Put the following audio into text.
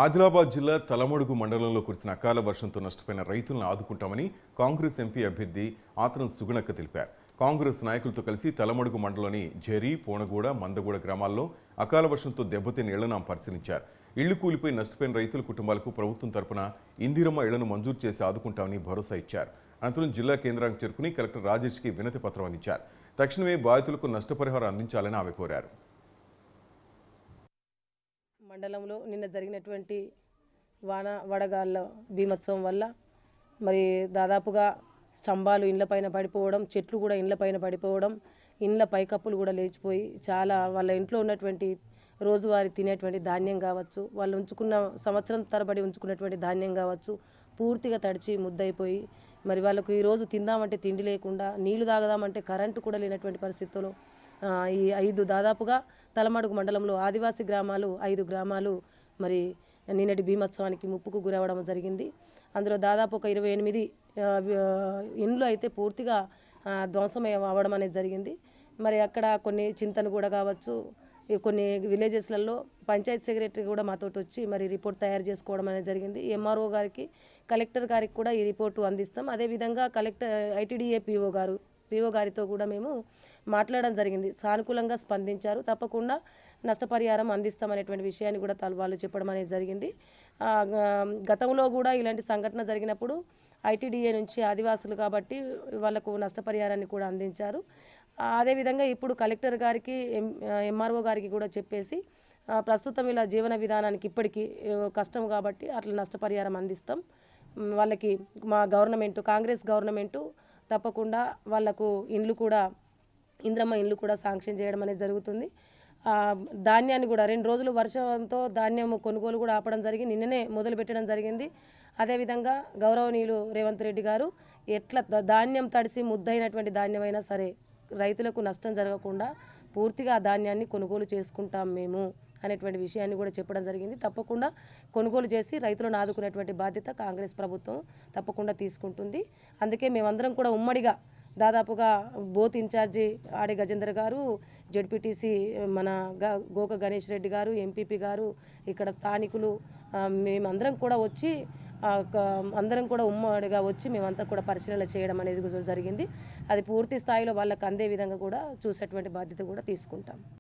ఆదిలాబాద్ జిల్లా తలమడుగు మండలంలో కురిసిన అకాల వర్షంతో నష్టపోయిన రైతులను ఆదుకుంటామని కాంగ్రెస్ ఎంపీ అభ్యర్థి ఆత్రం సుగుణక్క తెలిపారు. కాంగ్రెస్ నాయకులతో కలిసి తలమడుగు మండలంలోని జెరీ, పోనగూడ, మందగూడ గ్రామాల్లో అకాల వర్షంతో దెబ్బతిన్న ఇళ్లను పరిశీలించారు. ఇళ్లు కూలిపోయి నష్టపోయిన రైతుల కుటుంబాలకు ప్రభుత్వం తరపున ఇందిరమ్మ ఇళ్లను మంజూరు చేసి ఆదుకుంటామని భరోసా ఇచ్చారు. అనంతరం జిల్లా కేంద్రానికి చేరుకుని కలెక్టర్ రాజేష్కి వినతి పత్రం అందించారు. తక్షణమే బాధితులకు నష్టపరిహారం అందించాలని ఆమె కోరారు. మండలంలో నిన్న జరిగినటువంటి వడగాళ్ళ బీమత్సవం వల్ల మరి దాదాపుగా స్తంభాలు ఇండ్లపైన పడిపోవడం, చెట్లు కూడా ఇండ్లపైన పడిపోవడం, ఇండ్ల పైకప్పులు కూడా లేచిపోయి చాలా వాళ్ళ ఇంట్లో ఉన్నటువంటి రోజువారీ తినేటువంటి ధాన్యం కావచ్చు, వాళ్ళు ఉంచుకున్న సంవత్సరం తరబడి ఉంచుకున్నటువంటి ధాన్యం కావచ్చు పూర్తిగా తడిచి ముద్దయిపోయి మరి వాళ్ళకు ఈరోజు తిందామంటే తిండి లేకుండా, నీళ్లు తాగదామంటే కరెంటు కూడా లేనటువంటి పరిస్థితుల్లో ఈ దాదాపుగా తలమడుగు మండలంలో ఆదివాసీ గ్రామాలు 5 గ్రామాలు మరి నిన్నటి బీమత్సవానికి ముప్పుకు గురవడం జరిగింది. అందులో దాదాపు ఒక 28 ఇండ్లు అయితే పూర్తిగా ధ్వంసం అవ్వడం అనేది జరిగింది. మరి అక్కడ కొన్ని చింతను కూడా కావచ్చు, కొన్ని విలేజెస్లలో పంచాయతీ సెక్రటరీ కూడా మాతోటి వచ్చి మరి రిపోర్ట్ తయారు చేసుకోవడం అనేది జరిగింది. ఎంఆర్ఓ గారికి, కలెక్టర్ గారికి కూడా ఈ రిపోర్టు అందిస్తాం. అదేవిధంగా కలెక్టర్ ఐటీడీఏ పీఓ గారితో కూడా మేము మాట్లాడడం జరిగింది. సానుకూలంగా స్పందించారు. తప్పకుండా నష్టపరిహారం అందిస్తామనేటువంటి విషయాన్ని కూడా వాళ్ళు చెప్పడం అనేది జరిగింది. గతంలో కూడా ఇలాంటి సంఘటన జరిగినప్పుడు ఐటీడీఏ నుంచి ఆదివాసులు కాబట్టి వాళ్లకు నష్టపరిహారాన్ని కూడా అందించారు. అదేవిధంగా ఇప్పుడు కలెక్టర్ గారికి, ఎంఆర్ఓ గారికి కూడా చెప్పేసి ప్రస్తుతం ఇలా జీవన విధానానికి ఇప్పటికీ కష్టం కాబట్టి అట్లా నష్టపరిహారం అందిస్తాం. వాళ్ళకి మా గవర్నమెంట్, కాంగ్రెస్ గవర్నమెంటు తప్పకుండా వాళ్లకు ఇంద్రమ్మ ఇండ్లు కూడా శాంక్షన్ చేయడం అనేది జరుగుతుంది. ధాన్యాన్ని కూడా 2 రోజులు వర్షంతో ధాన్యం కొనుగోలు కూడా ఆపడం జరిగి నిన్ననే మొదలు పెట్టడం జరిగింది. అదేవిధంగా గౌరవనీయులు రేవంత్ రెడ్డి గారు ఎట్లా ధాన్యం తడిసి ముద్దయినటువంటి ధాన్యమైనా సరే రైతులకు నష్టం జరగకుండా పూర్తిగా ఆ ధాన్యాన్ని కొనుగోలు చేసుకుంటాం మేము అనేటువంటి విషయాన్ని కూడా చెప్పడం జరిగింది. తప్పకుండా కొనుగోలు చేసి రైతులను ఆదుకునేటువంటి బాధ్యత కాంగ్రెస్ ప్రభుత్వం తప్పకుండా తీసుకుంటుంది. అందుకే మేమందరం కూడా ఉమ్మడిగా దాదాపుగా బోత్ ఇన్ఛార్జి ఆడి గజేందర్ గారు, జెడ్పీటీసీ మన గోక గణేష్ రెడ్డి గారు, ఎంపీపీ గారు, ఇక్కడ స్థానికులు మేమందరం కూడా వచ్చి అందరం కూడా ఉమ్మడిగా వచ్చి మేమంతా కూడా పరిశీలన చేయడం అనేది జరిగింది. అది పూర్తి స్థాయిలో వాళ్ళకు అందే విధంగా కూడా చూసేటువంటి బాధ్యత కూడా తీసుకుంటాం.